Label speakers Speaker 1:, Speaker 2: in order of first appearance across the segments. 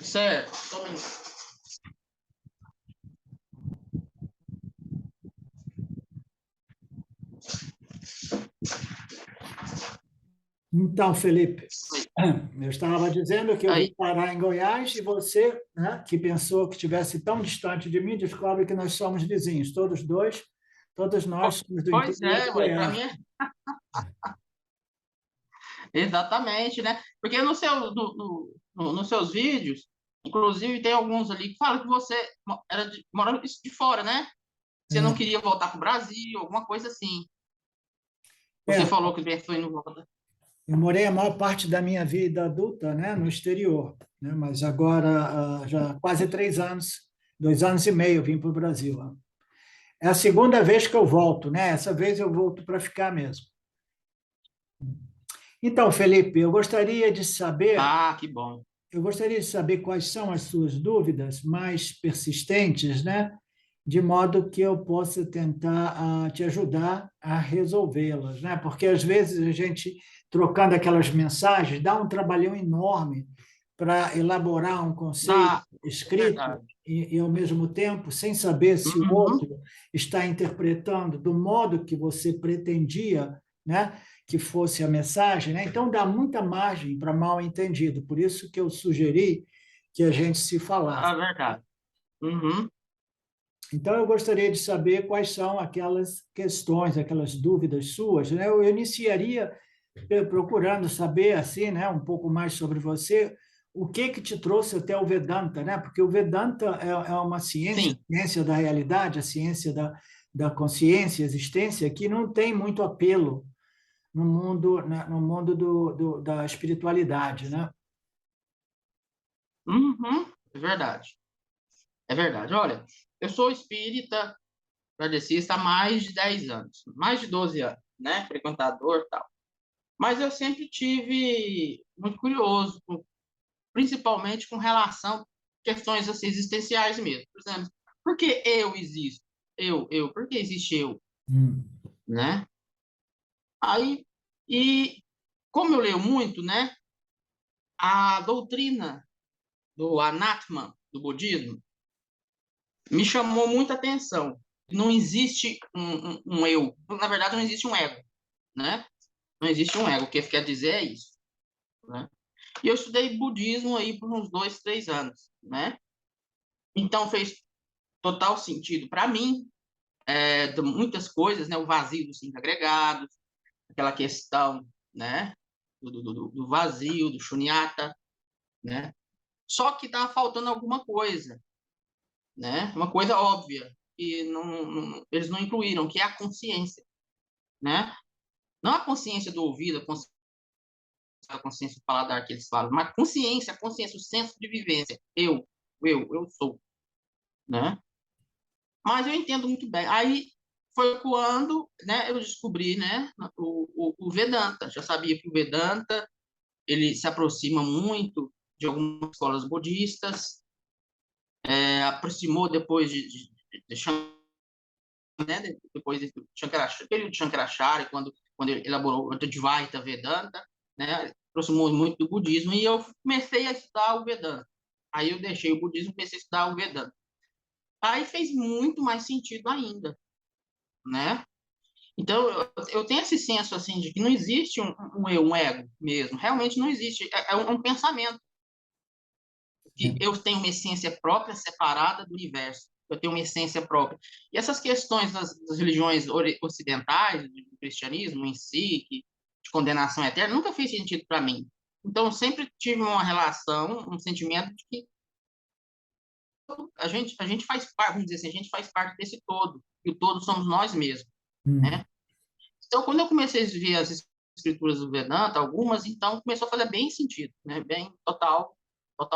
Speaker 1: Certo. Só um minuto.
Speaker 2: Então, Felipe,
Speaker 1: Oi.
Speaker 2: eu estava dizendo que eu vim
Speaker 1: Aí.
Speaker 2: parar em Goiás e você, né, que pensou que estivesse tão distante de mim, descobre que nós somos vizinhos, todos dois, todos nós somos do
Speaker 1: Pois
Speaker 2: interior
Speaker 1: é,
Speaker 2: de
Speaker 1: ué, para
Speaker 2: Goiás.
Speaker 1: mim é exatamente, né? Porque no seu, nos seus vídeos, inclusive, tem alguns ali que falam que você mora de fora, né? Você não
Speaker 2: É,
Speaker 1: queria voltar para o Brasil, alguma coisa assim. Você
Speaker 2: é,
Speaker 1: falou que pensou em não voltar.
Speaker 2: eu morei a maior parte da minha vida adulta, né, no exterior, né, mas agora, já há quase 3 anos, 2 anos e meio, eu vim para o Brasil. É a segunda vez que eu volto, né? Essa vez eu volto para ficar mesmo. Então, Felipe,
Speaker 1: Ah, que bom.
Speaker 2: eu gostaria de saber quais são as suas dúvidas mais persistentes, né? De modo que eu possa tentar te ajudar a resolvê-las, né? Porque às vezes a gente, trocando aquelas mensagens, dá um trabalhão enorme para elaborar um conceito
Speaker 1: Ah, é
Speaker 2: escrito
Speaker 1: verdade.
Speaker 2: e, ao mesmo tempo, sem saber se o
Speaker 1: Uhum.
Speaker 2: outro está interpretando do modo que você pretendia, né? Que fosse a mensagem, né? Então dá muita margem para mal entendido. Por isso que eu sugeri que a gente se falasse.
Speaker 1: É verdade. Uhum.
Speaker 2: Então eu gostaria de saber quais são aquelas questões, aquelas dúvidas suas, né? Eu iniciaria procurando saber assim, né, um pouco mais sobre você. O que que te trouxe até o Vedanta, né? Porque o Vedanta é uma ciência,
Speaker 1: Sim.
Speaker 2: a ciência da realidade, a ciência da consciência, existência, que não tem muito apelo no mundo, no mundo da espiritualidade, né?
Speaker 1: Uhum. É verdade. É verdade. Olha, eu sou espírita, kardecista há mais de 10 anos, mais de 12 anos, né? Frequentador e tal. Mas eu sempre tive muito curioso, principalmente com relação a questões assim, existenciais mesmo. Por exemplo, por que eu existo? Por que existe eu?
Speaker 2: Hum.
Speaker 1: Né? Aí, e como eu leio muito, né? A doutrina do Anatman, do budismo, me chamou muita atenção. Não existe um eu. Na verdade, não existe um ego, né? Não existe um ego. O que quer dizer é isso, né? E eu estudei budismo aí por uns 2, 3 anos, né? Então fez total sentido para mim, de muitas coisas, né? O vazio dos cinco agregados, aquela questão, né? Do vazio, do shunyata, né? Só que estava faltando alguma coisa, né? Uma coisa óbvia que eles não incluíram, que é a consciência, né? Não a consciência do ouvido, a consciência do paladar que eles falam, mas a consciência, o senso de vivência. Eu sou, né? Mas eu entendo muito bem. Aí foi quando, né, eu descobri, né, o Vedanta. Já sabia que o Vedanta ele se aproxima muito de algumas escolas budistas, aproximou depois de né, depois do Shankaracharya, período de Shankaracharya, quando ele elaborou o Advaita Vedanta, né, aproximou muito do budismo, e eu comecei a estudar o Vedanta. Aí eu deixei o budismo e comecei a estudar o Vedanta. Aí fez muito mais sentido ainda, né? Então, eu tenho esse senso, assim, de que não existe um eu, um ego mesmo. Realmente não existe. É um pensamento. Que eu tenho uma essência própria, separada do universo. Eu tenho uma essência própria. E essas questões das religiões ocidentais, do cristianismo em si, de condenação eterna, nunca fez sentido para mim. Então, eu sempre tive uma relação, um sentimento de que a gente faz parte, vamos dizer assim, a gente faz parte desse todo. E o todo somos nós mesmos,
Speaker 2: Hum.
Speaker 1: né? Então, quando eu comecei a ver as escrituras do Vedanta, algumas, então começou a fazer bem sentido, né? Bem total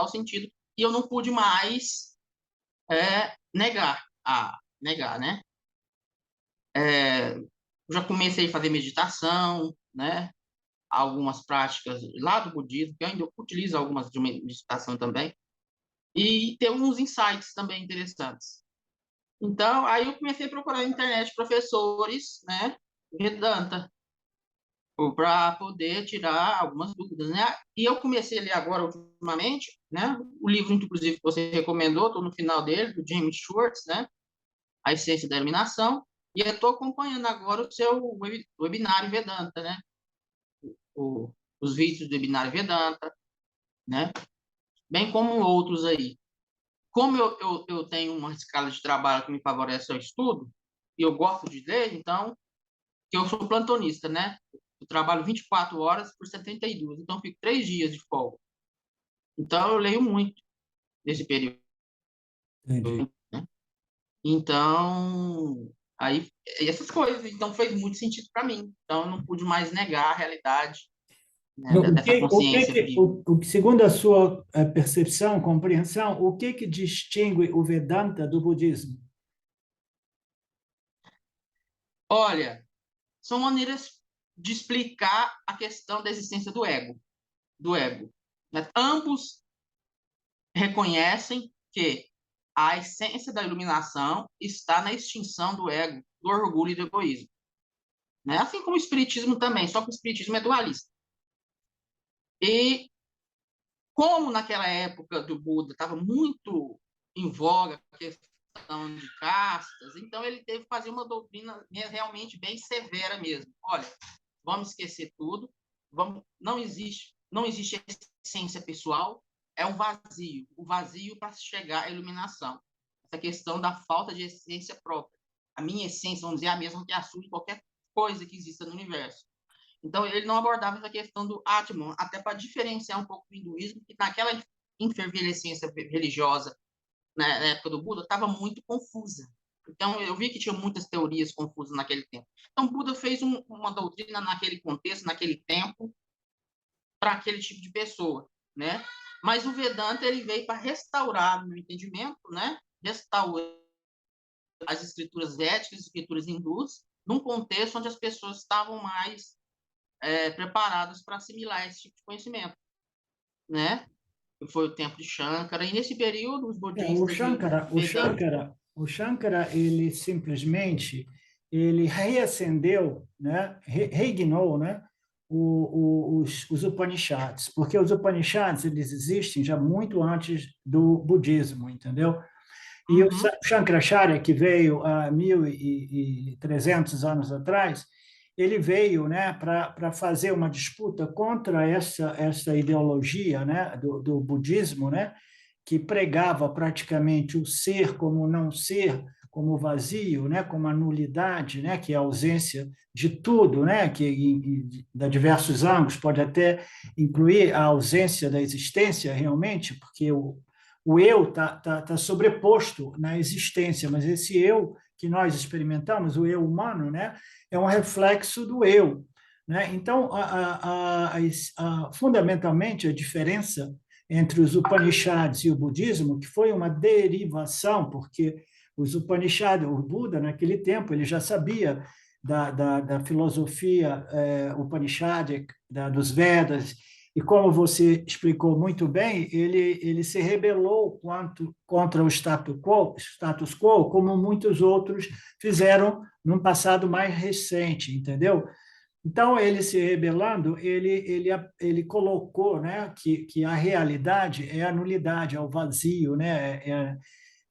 Speaker 1: sentido. E eu não pude mais negar, né? Já comecei a fazer meditação, né? Algumas práticas lá do budismo, que eu ainda utilizo algumas de meditação também, e ter uns insights também interessantes. Então, aí eu comecei a procurar na internet professores, né? Vedanta. para poder tirar algumas dúvidas, né? E eu comecei a ler agora, ultimamente, né? O livro, inclusive, que você recomendou, estou no final dele, do James Schwartz, né? A Essência da Iluminação, e eu estou acompanhando agora o seu webinário Vedanta, né? O, os vídeos do webinário Vedanta, né? Bem como outros aí. Como eu tenho uma escala de trabalho que me favorece ao estudo, e eu gosto de ler, então, que eu sou plantonista, né? Eu trabalho 24 horas por 72, então eu fico 3 dias de folga. Então, eu leio muito nesse período,
Speaker 2: Entendi.
Speaker 1: né? Então, aí, essas coisas, então fez muito sentido para mim. Então, eu não pude mais negar a realidade, né,
Speaker 2: O
Speaker 1: dessa
Speaker 2: que, o que,
Speaker 1: consciência
Speaker 2: que-
Speaker 1: viva.
Speaker 2: segundo a sua percepção, compreensão, o que distingue o Vedanta do budismo?
Speaker 1: Olha, são maneiras de explicar a questão da existência do ego, né? Ambos reconhecem que a essência da iluminação está na extinção do ego, do orgulho e do egoísmo, né? Assim como o espiritismo também, só que o espiritismo é dualista. E como naquela época do Buda estava muito em voga a questão de castas, então ele teve que fazer uma doutrina realmente bem severa mesmo. Olha, vamos esquecer tudo, não existe essência pessoal, é um vazio, o vazio para chegar à iluminação. Essa questão da falta de essência própria. A minha essência, vamos dizer, é a mesma que a sua de qualquer coisa que exista no universo. Então, ele não abordava essa questão do Atman, até para diferenciar um pouco do hinduísmo, que naquela efervescência religiosa, né, na época do Buda, estava muito confusa. Então, eu vi que tinha muitas teorias confusas naquele tempo. Então, Buda fez uma doutrina naquele contexto, naquele tempo, para aquele tipo de pessoa, né? Mas o Vedanta ele veio para restaurar, no meu entendimento, né? Restaurar as escrituras védicas, as escrituras hindus, num contexto onde as pessoas estavam mais preparadas para assimilar esse tipo de conhecimento, né? Foi o tempo de Shankara, e nesse período os
Speaker 2: O
Speaker 1: budistas e
Speaker 2: Shankara, o
Speaker 1: Vedanta.
Speaker 2: Shankara, o Shankara, ele simplesmente ele reacendeu, né, reignou, né, os Upanishads, porque os Upanishads eles existem já muito antes do budismo, entendeu? E o
Speaker 1: Uhum,
Speaker 2: Shankaracharya, que veio há 1.300 anos atrás, ele veio, né, para fazer uma disputa contra essa ideologia, né, do budismo, né, que pregava praticamente o ser como não ser, como vazio, né, como a nulidade, né, que é a ausência de tudo, né, que de diversos ângulos pode até incluir a ausência da existência realmente, porque o eu tá sobreposto na existência, mas esse eu que nós experimentamos, o eu humano, né, é um reflexo do eu. Né? Então, fundamentalmente, a diferença entre os Upanishads e o budismo, que foi uma derivação, porque os Upanishads, o Buda, naquele tempo, ele já sabia da filosofia Upanishádica, dos Vedas, e como você explicou muito bem, ele se rebelou contra o status quo, como muitos outros fizeram num passado mais recente, entendeu? Então, ele se rebelando, ele colocou, né, que a realidade é a nulidade, é o vazio, né,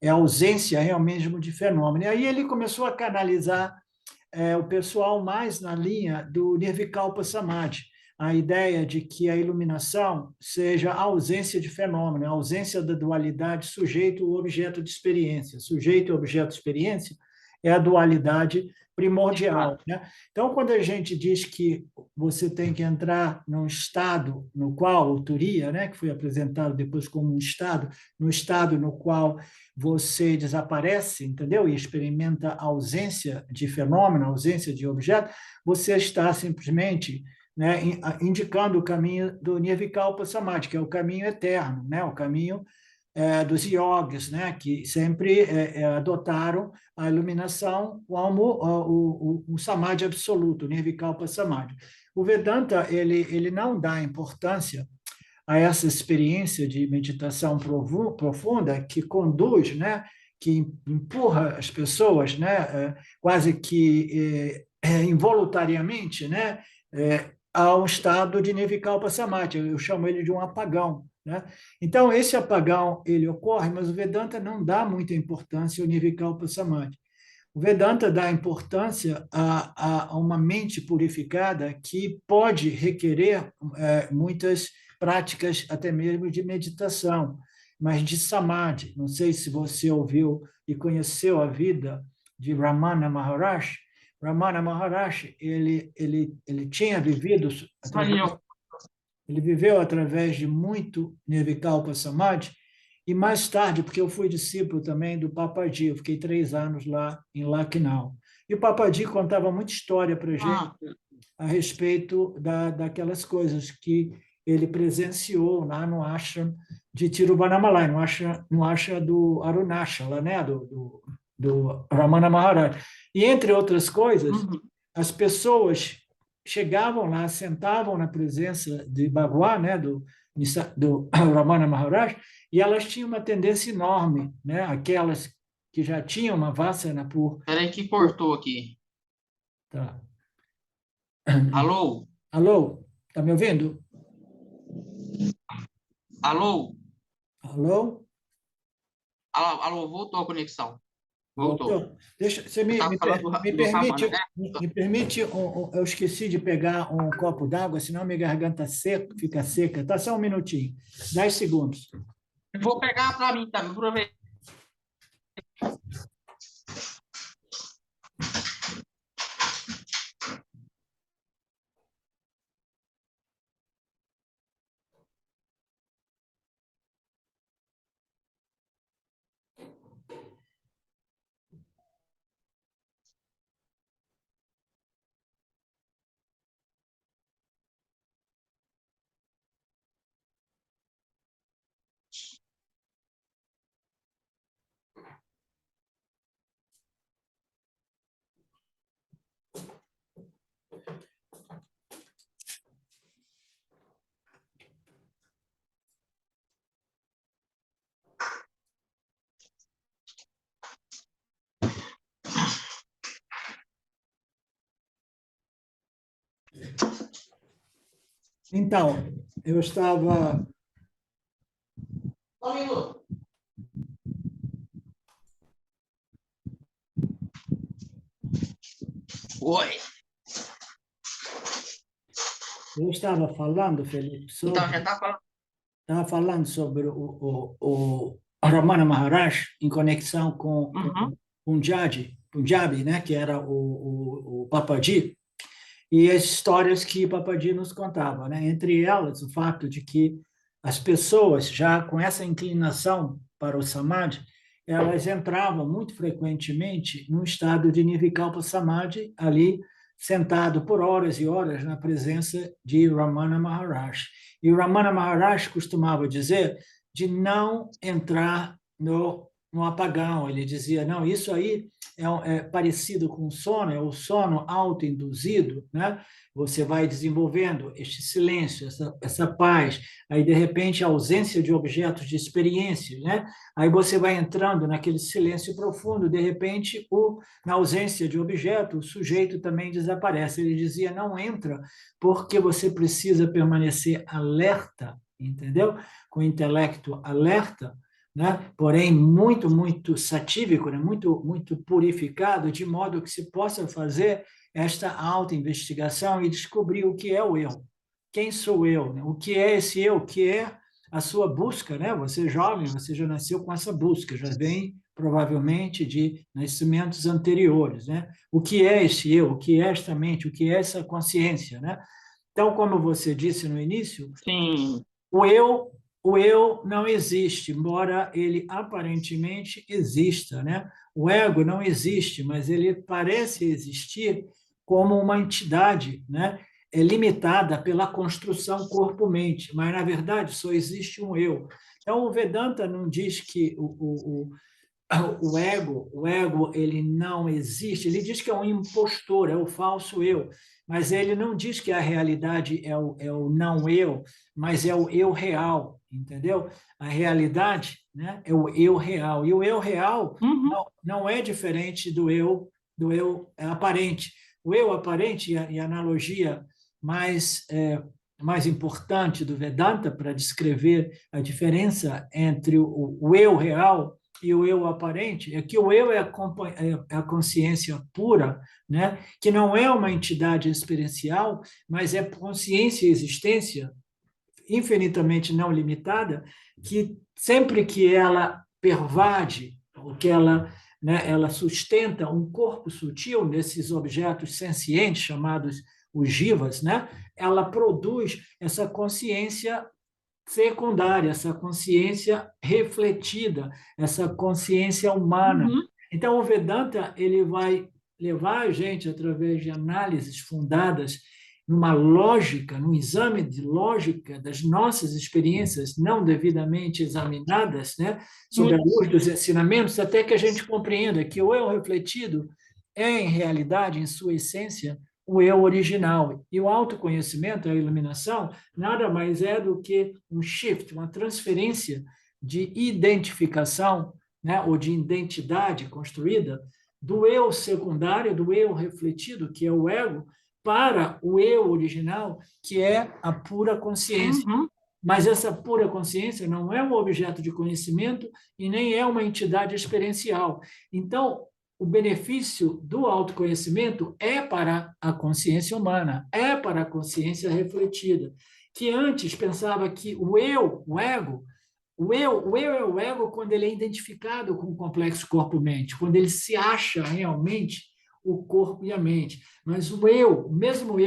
Speaker 2: é a ausência realmente mesmo de fenômeno. E aí ele começou a canalizar o pessoal mais na linha do Nirvikalpa Samadhi, a ideia de que a iluminação seja a ausência de fenômeno, a ausência da dualidade sujeito-objeto de experiência. Sujeito e objeto de experiência é a dualidade primordial.
Speaker 1: exato.
Speaker 2: Né? Então, quando a gente diz que você tem que entrar num estado no qual, o Turiya, né, que foi apresentado depois como um estado, no estado no qual você desaparece, entendeu? E experimenta a ausência de fenômeno, a ausência de objeto, você está simplesmente, né, indicando o caminho do Nirvikalpa Samadhi, que é o caminho eterno, né? O caminho dos yogis, né? Que sempre adotaram a iluminação como o Samadhi absoluto, o Nirvikalpa Samadhi. O Vedanta ele não dá importância a essa experiência de meditação profunda que conduz, né, que empurra as pessoas, né, quase que involuntariamente, né, a um estado de Nirvikalpa Samadhi. Eu chamo ele de um apagão, né? Então, esse apagão, ele ocorre, mas o Vedanta não dá muita importância ao Nirvikalpa Samadhi. O Vedanta dá importância a uma mente purificada que pode requerer muitas práticas, até mesmo de meditação, mas de samadhi. Não sei se você ouviu e conheceu a vida de Ramana Maharaj. Ramana Maharaj, ele tinha vivido ele viveu através de muito Nirvikalpa Samadhi, e mais tarde, porque eu fui discípulo também do Papaji, eu fiquei 3 anos lá em Lucknow. E o Papaji contava muita história para a gente a respeito daquelas coisas que ele presenciou lá no ashram de Tiruvannamalai, no ashram do Arunachala, né? do Ramana Maharaj. E, entre outras coisas, as pessoas chegavam lá, sentavam na presença de Bhagwan, né? do Ramana Maharaj, e elas tinham uma tendência enorme, né? Aquelas que já tinham uma Vasana por...
Speaker 1: Peraí que cortou aqui.
Speaker 2: Tá.
Speaker 1: Alô?
Speaker 2: Alô? Tá me ouvindo?
Speaker 1: Alô?
Speaker 2: Alô?
Speaker 1: Alô, voltou a conexão. Voltou.
Speaker 2: Deixa, você me permite, me permite, eu esqueci de pegar um copo d'água, senão minha garganta fica seca. Tá só um minutinho, 10 segundos.
Speaker 1: Vou pegar para mim também, aproveita.
Speaker 2: Então, eu estava...
Speaker 1: Só um minuto. Oi.
Speaker 2: Eu estava falando, Felipe, sobre...
Speaker 1: Então, já está falando.
Speaker 2: Estava falando sobre o Ramana Maharaj em conexão com Punjabi, né, que era o Papaji, e as histórias que Papaji nos contava, né? Entre elas, o fato de que as pessoas, já com essa inclinação para o Samadhi, elas entravam muito frequentemente num estado de Nirvikalpa Samadhi, ali sentado por horas e horas na presença de Ramana Maharaj. E o Ramana Maharaj costumava dizer de não entrar no apagão. Ele dizia, não, isso aí é parecido com sono, é o sono autoinduzido, né? Você vai desenvolvendo este silêncio, essa paz, aí, de repente, a ausência de objetos de experiência, né? Aí você vai entrando naquele silêncio profundo, de repente, na ausência de objeto, o sujeito também desaparece. Ele dizia, não entra, porque você precisa permanecer alerta, entendeu? Com o intelecto alerta, né? Porém, muito, muito satívico, né? Muito, muito purificado, de modo que se possa fazer esta autoinvestigação e descobrir o que é o eu. Quem sou eu? Né? O que é esse eu? O que é a sua busca? Né? Você é jovem, você já nasceu com essa busca, já vem provavelmente de nascimentos anteriores. Né? O que é esse eu? O que é esta mente? O que é essa consciência? Né? Então, como você disse no início,
Speaker 1: Sim.
Speaker 2: o eu não existe, embora ele aparentemente exista, né? O ego não existe, mas ele parece existir como uma entidade, né? É limitada pela construção corpo-mente, mas na verdade só existe um eu. Então o Vedanta não diz que o ego ele não existe, ele diz que é um impostor, é o falso eu, mas ele não diz que a realidade é o não eu, mas é o eu real, entendeu? A realidade, né, é o eu real, e o eu real não é diferente do eu aparente. O eu aparente, e a analogia mais importante do Vedanta para descrever a diferença entre o eu real e o eu aparente, é que o eu é a consciência pura, né? Que não é uma entidade experiencial, mas é consciência e existência infinitamente não limitada, que sempre que ela pervade, ou que ela, né, ela sustenta um corpo sutil nesses objetos sencientes chamados os jivas, né, ela produz essa consciência secundária, essa consciência refletida, essa consciência humana.
Speaker 1: Uhum.
Speaker 2: Então, o Vedanta ele vai levar a gente, através de análises fundadas numa lógica, num exame de lógica das nossas experiências não devidamente examinadas, né, sob a luz dos ensinamentos, até que a gente compreenda que o eu refletido é, em realidade, em sua essência, o eu original. E o autoconhecimento, a iluminação, nada mais é do que um shift, uma transferência de identificação, né, ou de identidade construída do eu secundário, do eu refletido, que é o ego, para o eu original, que é a pura consciência.
Speaker 1: Uhum.
Speaker 2: Mas essa pura consciência não é um objeto de conhecimento e nem é uma entidade experiencial. Então, o benefício do autoconhecimento é para a consciência humana, é para a consciência refletida, que antes pensava que o eu, o ego, o eu é o ego quando ele é identificado com o complexo corpo-mente, quando ele se acha realmente o corpo e a mente. Mas o eu,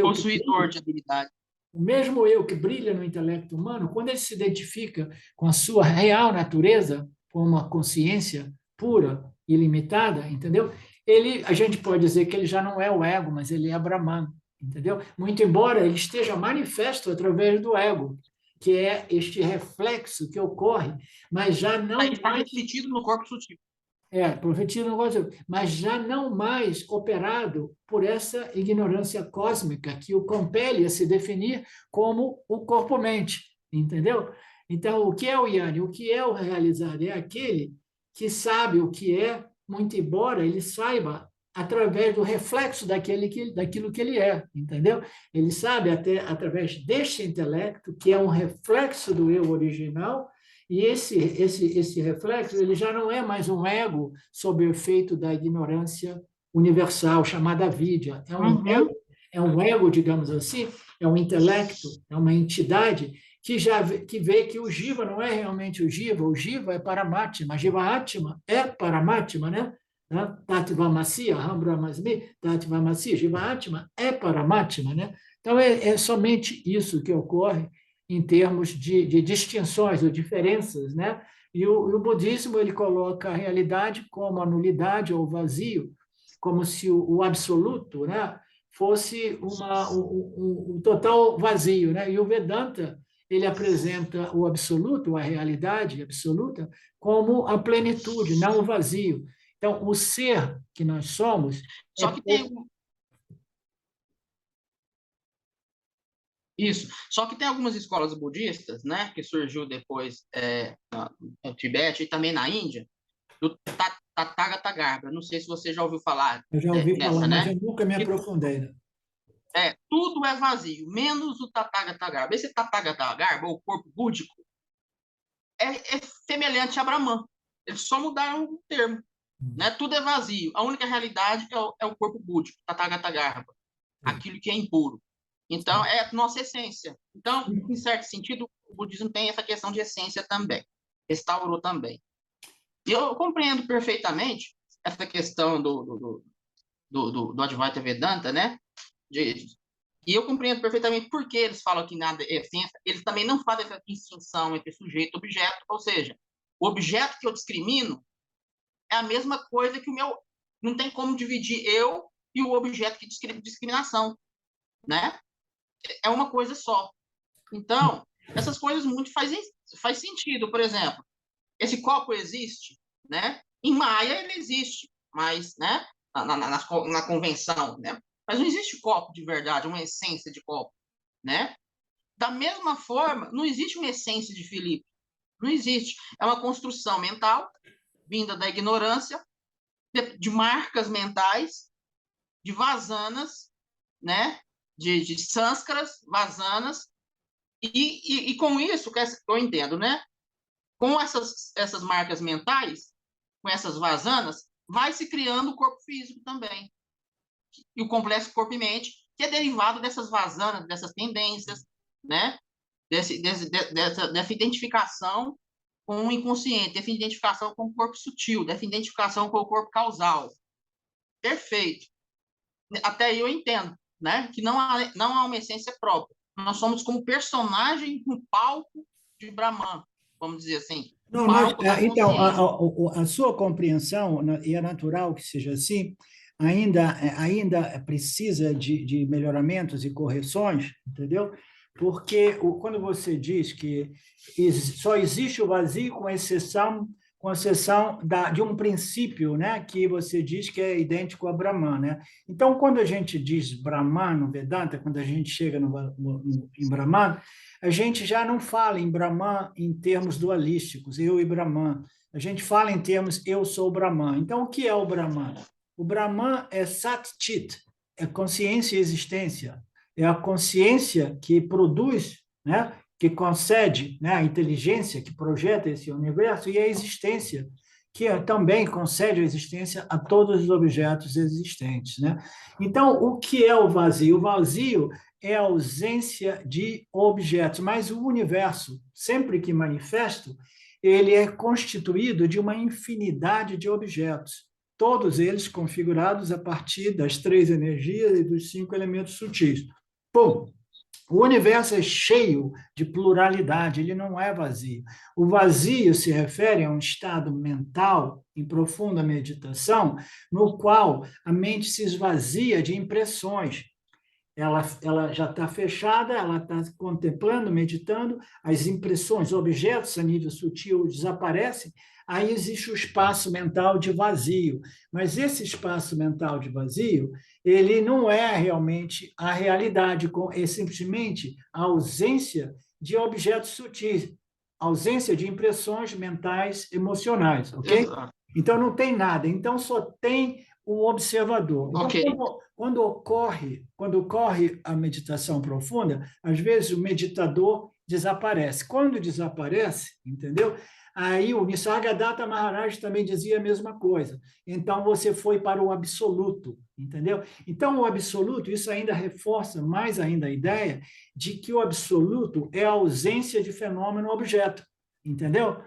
Speaker 1: Possuidor de habilidade.
Speaker 2: o mesmo eu que brilha no intelecto humano, quando ele se identifica com a sua real natureza, com uma consciência pura, ilimitada, entendeu? A gente pode dizer que ele já não é o ego, mas ele é Brahman, entendeu? Muito embora ele esteja manifesto através do ego, que é este reflexo que ocorre, mas já
Speaker 1: Aí
Speaker 2: não
Speaker 1: está
Speaker 2: mais
Speaker 1: refletido no corpo sutil.
Speaker 2: profetia não gosta, mas já não mais operado por essa ignorância cósmica que o compele a se definir como o corpo-mente, entendeu? Então, o que é o Yanni? O que é o realizado? É aquele que sabe o que é, muito embora ele saiba através do reflexo daquilo que ele é, entendeu? Ele sabe até através deste intelecto, que é um reflexo do eu original, e esse reflexo ele já não é mais um ego sob o efeito da ignorância universal, chamada avidya.
Speaker 1: Uhum.
Speaker 2: É um ego, digamos assim, é um intelecto, é uma entidade que vê que o Jiva não é realmente o Jiva é Paramatma, Jiva Atma é Paramatma, né? Tatvamasi, Aham Brahmasmi, Tatvamasi, Jiva Atma é Paramatma, né? Então, é somente isso que ocorre em termos de distinções ou diferenças, né? E o budismo ele coloca a realidade como a nulidade ou vazio, como se o absoluto, né, fosse um total vazio, né? E o Vedanta ele apresenta o absoluto, a realidade absoluta, como a plenitude, não o vazio. Então, o ser que nós somos é
Speaker 1: Só que tem isso. Só que tem algumas escolas budistas, né, que surgiu depois no Tibete e também na Índia, do Tathagata Garbha. Não sei se você já ouviu falar
Speaker 2: eu já ouvi falar,
Speaker 1: nessa,
Speaker 2: mas
Speaker 1: né?
Speaker 2: eu nunca me
Speaker 1: Que
Speaker 2: aprofundei. Né?
Speaker 1: tudo é vazio, menos o Tathagata Garbha. Esse Tathagata Garbha, o corpo búdico, é semelhante a Brahman. Eles só mudaram o termo, né? Tudo é vazio. A única realidade é o corpo búdico, Tathagata Garbha, aquilo que é impuro. Então, é a nossa essência. Então, em certo sentido, o budismo tem essa questão de essência também. Restaurou também. E eu compreendo perfeitamente essa questão do Advaita Vedanta, né? E eu compreendo perfeitamente por que eles falam que nada é essência. Eles também não fazem essa distinção entre sujeito e objeto, ou seja, o objeto que eu discrimino é a mesma coisa que o meu. Não tem como dividir eu e o objeto que discriminação, né? É uma coisa só. Então, essas coisas muito faz sentido. Por exemplo, esse copo existe, né? Em Maia ele existe, mas, né? Na convenção, né? Mas não existe copo de verdade, uma essência de copo, né? Da mesma forma, não existe uma essência de Filipe. Não existe. É uma construção mental vinda da ignorância, de marcas mentais, de vazanas, né? de sânskaras, vasanas, e com isso, que eu entendo, né? Com essas marcas mentais, com essas vasanas, vai se criando o corpo físico também. E o complexo corpo e mente, que é derivado dessas vasanas, dessas tendências, né? Dessa identificação com o inconsciente, dessa identificação com o corpo sutil, dessa identificação com o corpo causal. Perfeito. Até aí eu entendo, né? Que não há uma essência própria. Nós somos como personagem no palco de Brahman, vamos dizer assim, o
Speaker 2: Não,
Speaker 1: palco da
Speaker 2: então,
Speaker 1: consciência.
Speaker 2: a sua compreensão, né, e é natural que seja assim, ainda precisa de melhoramentos e correções, entendeu? Porque quando você diz que só existe o vazio com exceção de um princípio, né, que você diz que é idêntico a Brahman, né? Então, quando a gente diz Brahman no Vedanta, quando a gente chega em Brahman, a gente já não fala em Brahman em termos dualísticos, eu e Brahman. A gente fala em termos eu sou o Brahman. Então, o que é o Brahman? O Brahman é Sat Chit, é consciência e existência. É a consciência que produz, né, que concede, né, a inteligência que projeta esse universo, e a existência que também concede a existência a todos os objetos existentes, né? Então, o que é o vazio? O vazio é a ausência de objetos, mas o universo, sempre que manifesto, ele é constituído de uma infinidade de objetos, todos eles configurados a partir das 3 energias e dos 5 elementos sutis. Pum! O universo é cheio de pluralidade, ele não é vazio. O vazio se refere a um estado mental em profunda meditação, no qual a mente se esvazia de impressões. Ela já está fechada, ela está contemplando, meditando, as impressões, objetos a nível sutil desaparecem, aí existe o espaço mental de vazio. Mas esse espaço mental de vazio, ele não é realmente a realidade, é simplesmente a ausência de objetos sutis, ausência de impressões mentais emocionais, ok?
Speaker 1: Exato.
Speaker 2: Então não tem nada, então só tem o observador. Então,
Speaker 1: Ok.
Speaker 2: quando ocorre a meditação profunda, às vezes o meditador desaparece. Quando desaparece, entendeu? Aí o Nisargadatta Maharaj também dizia a mesma coisa. Então você foi para o absoluto, entendeu? Então o absoluto, isso ainda reforça mais ainda a ideia de que o absoluto é a ausência de fenômeno-objeto, entendeu?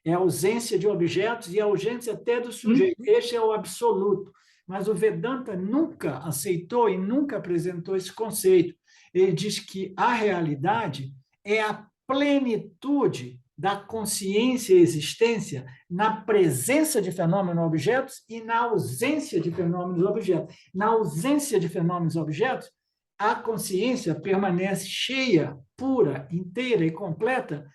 Speaker 2: É a ausência de objetos e a ausência até do sujeito. Este é o absoluto. Mas o Vedanta nunca aceitou e nunca apresentou esse conceito. Ele diz que a realidade é a plenitude da consciência e existência na presença de fenômenos-objetos e na ausência de fenômenos-objetos. Na ausência de fenômenos-objetos, a consciência permanece cheia, pura, inteira e completa,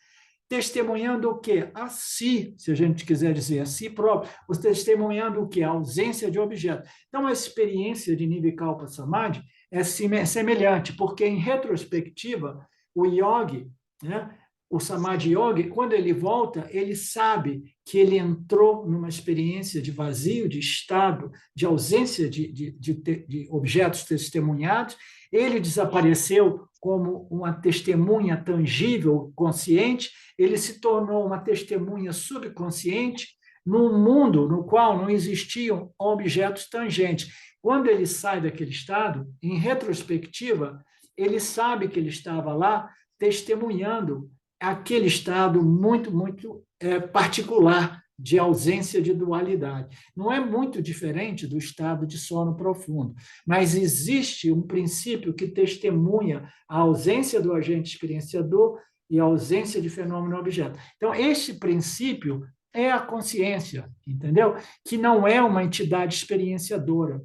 Speaker 2: testemunhando o quê? A si, se a gente quiser dizer, a si próprio, testemunhando o quê? A ausência de objeto. Então, a experiência de Nirvikalpa Samadhi é semelhante, porque, em retrospectiva, o yogi, né, o Samadhi Yogi, quando ele volta, ele sabe que ele entrou numa experiência de vazio, de estado, de ausência de objetos testemunhados, ele desapareceu como uma testemunha tangível, consciente, ele se tornou uma testemunha subconsciente num mundo no qual não existiam objetos tangentes. Quando ele sai daquele estado, em retrospectiva, ele sabe que ele estava lá testemunhando aquele estado muito, muito particular de ausência de dualidade. Não é muito diferente do estado de sono profundo, mas existe um princípio que testemunha a ausência do agente experienciador e a ausência de fenômeno-objeto. Então, este princípio é a consciência, entendeu? Que não é uma entidade experienciadora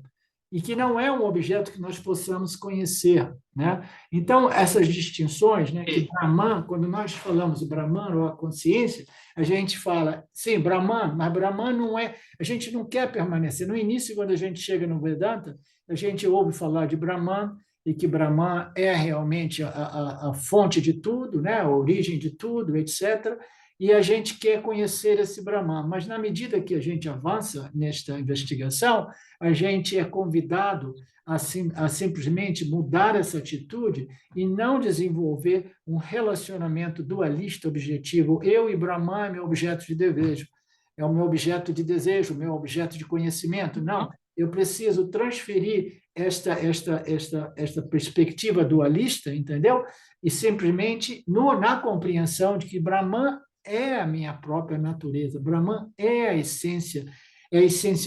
Speaker 2: e que não é um objeto que nós possamos conhecer, né? Então, essas distinções, né, que Brahman, quando nós falamos o Brahman ou a consciência, a gente fala, sim, Brahman, mas Brahman não é, a gente não quer permanecer. No início, quando a gente chega no Vedanta, a gente ouve falar de Brahman e que Brahman é realmente a fonte de tudo, né, a origem de tudo, etc., e a gente quer conhecer esse Brahman. Mas, na medida que a gente avança nesta investigação, a gente é convidado a simplesmente mudar essa atitude e não desenvolver um relacionamento dualista objetivo. Eu e Brahman é meu objeto de desejo, é o meu objeto de desejo, meu objeto de conhecimento. Não, eu preciso transferir esta perspectiva dualista, entendeu? E simplesmente na compreensão de que Brahman é a minha própria natureza, Brahman é a essência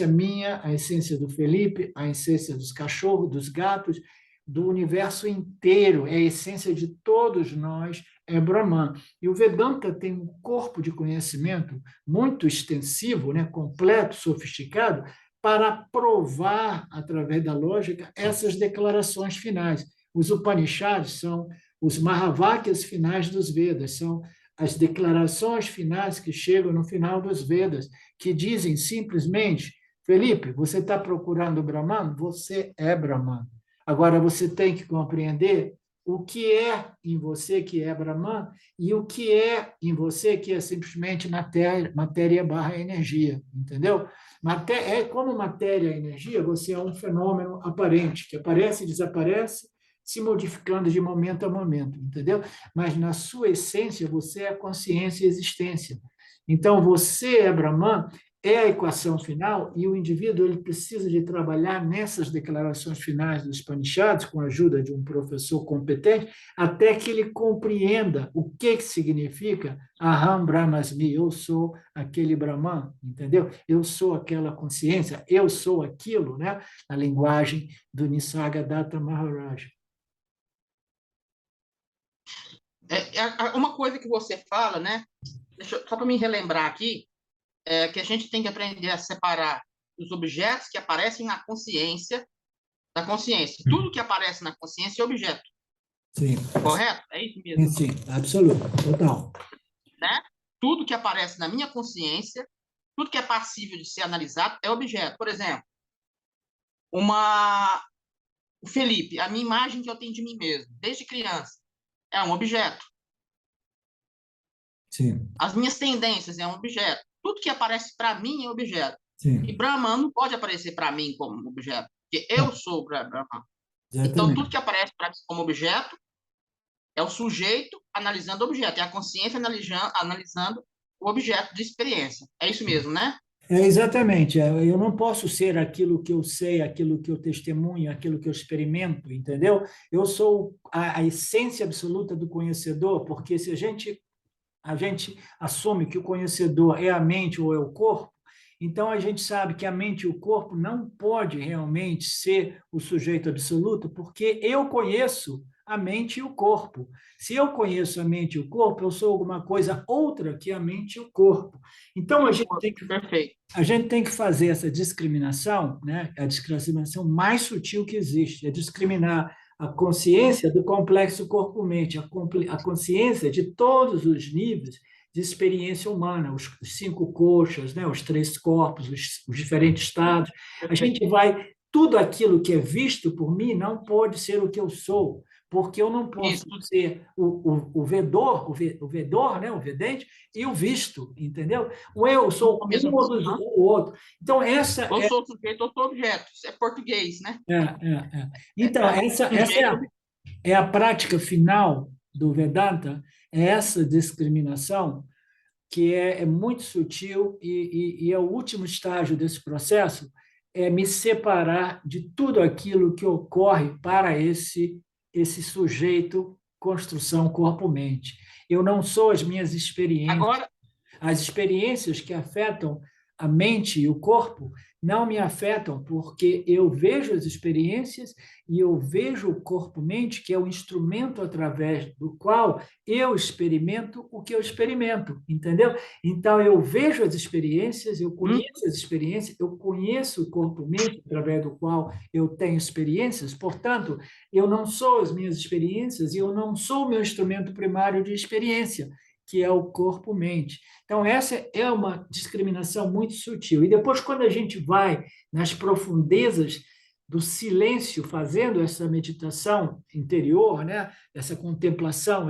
Speaker 2: minha, a essência do Felipe, a essência dos cachorros, dos gatos, do universo inteiro, é a essência de todos nós, é Brahman. E o Vedanta tem um corpo de conhecimento muito extensivo, né, completo, sofisticado, para provar, através da lógica, essas declarações finais. Os Upanishads são os Mahavakyas finais dos Vedas, são as declarações finais que chegam no final dos Vedas, que dizem simplesmente: Felipe, você está procurando o Brahman? Você é Brahman. Agora, você tem que compreender o que é em você que é Brahman e o que é em você que é simplesmente matéria barra energia, entendeu? Como matéria e energia, você é um fenômeno aparente, que aparece e desaparece, se modificando de momento a momento, entendeu? Mas, na sua essência, você é consciência e existência. Então, você é Brahman, é a equação final, e o indivíduo ele precisa de trabalhar nessas declarações finais dos Upanishads, com a ajuda de um professor competente, até que ele compreenda o que significa Aham Brahmasmi, eu sou aquele Brahman, entendeu? Eu sou aquela consciência, eu sou aquilo, né? Na linguagem do Nisargadatta Maharaj.
Speaker 1: Uma coisa que você fala, né? Só para me relembrar aqui, que a gente tem que aprender a separar os objetos que aparecem na consciência da consciência. Tudo que aparece na consciência é objeto.
Speaker 2: Sim.
Speaker 1: Correto? É isso mesmo?
Speaker 2: Sim, absoluto, total.
Speaker 1: Né? Tudo que aparece na minha consciência, tudo que é passível de ser analisado é objeto. Por exemplo, o Felipe, a minha imagem que eu tenho de mim mesmo, desde criança, é um objeto.
Speaker 2: Sim.
Speaker 1: As minhas tendências é um objeto. Tudo que aparece para mim é objeto.
Speaker 2: Sim.
Speaker 1: E Brahman não pode aparecer para mim como objeto, porque eu sou Brahman.
Speaker 2: Exatamente.
Speaker 1: Então, tudo que aparece para mim como objeto é o sujeito analisando o objeto, é a consciência analisando o objeto de experiência. É isso mesmo, né?
Speaker 2: Exatamente. Eu não posso ser aquilo que eu sei, aquilo que eu testemunho, aquilo que eu experimento, entendeu? Eu sou a essência absoluta do conhecedor, porque se a gente assume que o conhecedor é a mente ou é o corpo, então a gente sabe que a mente e o corpo não pode realmente ser o sujeito absoluto, porque eu conheço a mente e o corpo. Se eu conheço a mente e o corpo, eu sou alguma coisa outra que a mente e o corpo. Então
Speaker 1: Perfeito.
Speaker 2: A gente tem que fazer essa discriminação, né? A discriminação mais sutil que existe, é discriminar a consciência do complexo corpo-mente, a consciência de todos os níveis de experiência humana, os cinco coxas, né? Os três corpos, os diferentes estados. A gente tudo aquilo que é visto por mim não pode ser o que eu sou, porque eu não posso ser o vedor, né? O vedente, e o visto, entendeu? Ou eu sou um ou o outro. Então,
Speaker 1: ou sou sujeito ou sou objeto. Isso é português, né?
Speaker 2: Então, essa é a prática final do Vedanta, é essa discriminação que é muito sutil e é o último estágio desse processo, é me separar de tudo aquilo que ocorre para esse sujeito construção corpo-mente. Eu não sou as minhas experiências.
Speaker 1: Agora,
Speaker 2: as experiências que afetam a mente e o corpo não me afetam, porque eu vejo as experiências e eu vejo o corpo-mente, que é o instrumento através do qual eu experimento o que eu experimento, entendeu? Então, eu vejo as experiências, eu conheço as experiências, eu conheço o corpo-mente através do qual eu tenho experiências, portanto, eu não sou as minhas experiências e eu não sou o meu instrumento primário de experiência, que é o corpo-mente. Então, essa é uma discriminação muito sutil. E depois, quando a gente vai nas profundezas do silêncio, fazendo essa meditação interior, né? Essa contemplação,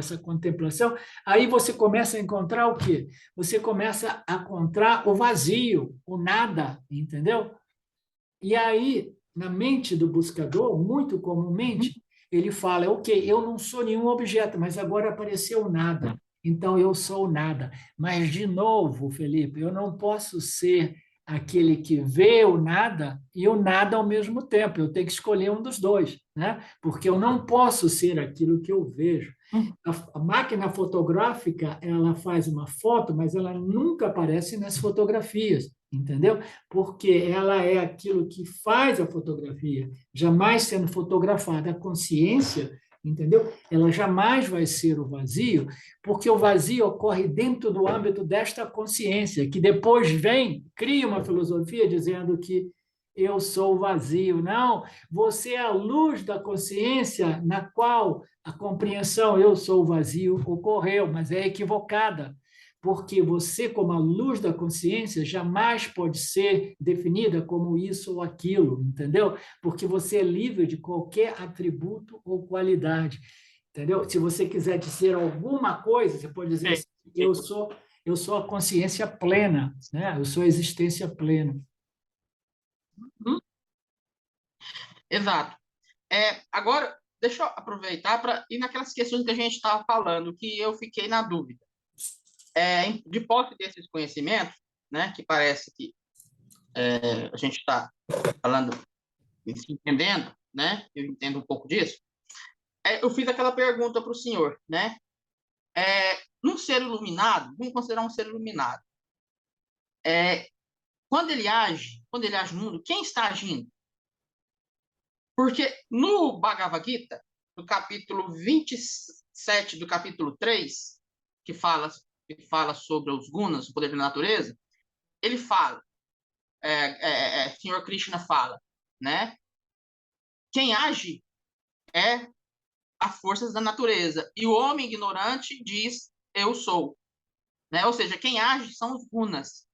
Speaker 2: aí você começa a encontrar o quê? Você começa a encontrar o vazio, o nada, entendeu? E aí, na mente do buscador, muito comumente, ele fala, ok, eu não sou nenhum objeto, mas agora apareceu o nada, então eu sou o nada. Mas, de novo, Felipe, eu não posso ser aquele que vê o nada e o nada ao mesmo tempo, eu tenho que escolher um dos dois, né? Porque eu não posso ser aquilo que eu vejo. A máquina fotográfica, ela faz uma foto, mas ela nunca aparece nas fotografias, entendeu? Porque ela é aquilo que faz a fotografia, jamais sendo fotografada. A consciência, entendeu? Ela jamais vai ser o vazio, porque o vazio ocorre dentro do âmbito desta consciência, que depois vem, cria uma filosofia dizendo que eu sou o vazio. Não, você é a luz da consciência na qual a compreensão eu sou o vazio ocorreu, mas é equivocada, porque você, como a luz da consciência, jamais pode ser definida como isso ou aquilo, entendeu? Porque você é livre de qualquer atributo ou qualidade, entendeu? Se você quiser dizer alguma coisa, você pode dizer assim, eu sou a consciência plena, né? Eu sou a existência plena.
Speaker 1: Uhum. Exato. Agora, deixa eu aproveitar para ir naquelas questões que a gente estava falando, que eu fiquei na dúvida. De posse desses conhecimentos, né, que parece que a gente está falando, se entendendo, né, eu entendo um pouco disso, eu fiz aquela pergunta para o senhor, né, num ser iluminado, vamos considerar um ser iluminado, quando ele age no mundo, quem está agindo? Porque no Bhagavad Gita, no capítulo 27 do capítulo 3, que fala sobre os gunas, o poder da natureza, ele fala, Senhor Krishna fala, né? Quem age é as forças da natureza. E o homem ignorante diz, eu sou. Né? Ou seja, quem age são os gunas.